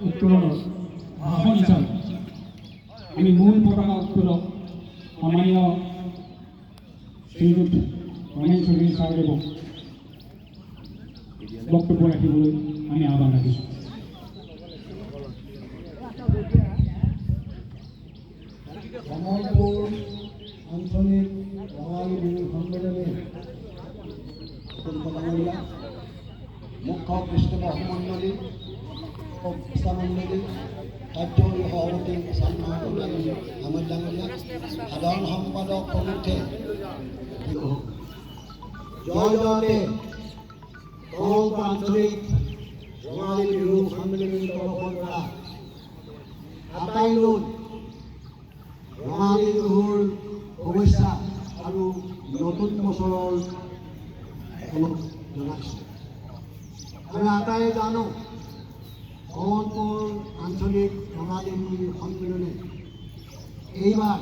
উত্তোলনৰ ভাষণ হিচাপে আমি মূল পতাকা উত্তোলক সন্মানীয় শ্ৰীযুত ৰমেন চৌধুৰী ছাৰদেৱক বক্তব্য ৰাখিবলৈ আমি আহ্বান ৰাখিছোঁ। কমলপুৰ আঞ্চলিক ৰঙালী বিহু সন্মিলনী মুখ্য পৃষ্ঠপোষক মণ্ডলী মণ্ডলী কাৰ্যকৰী সভাপতি আমল ডাঙৰীয়া সাধাৰণ সম্পাদক প্ৰমুখে জয় জয়তে কমলপুৰ আঞ্চলিক ৰঙালী বিহু সন্মিলনীৰ তৰফৰ পৰা আটাইলৈ ৰঙালী বিহুৰ শুভেচ্ছা আৰু নতুন বছৰৰ জনাইছোঁ। আমি আটাই জানো কমলপুৰ আঞ্চলিক ৰঙালী বিহু সন্মিলনী এইবাৰ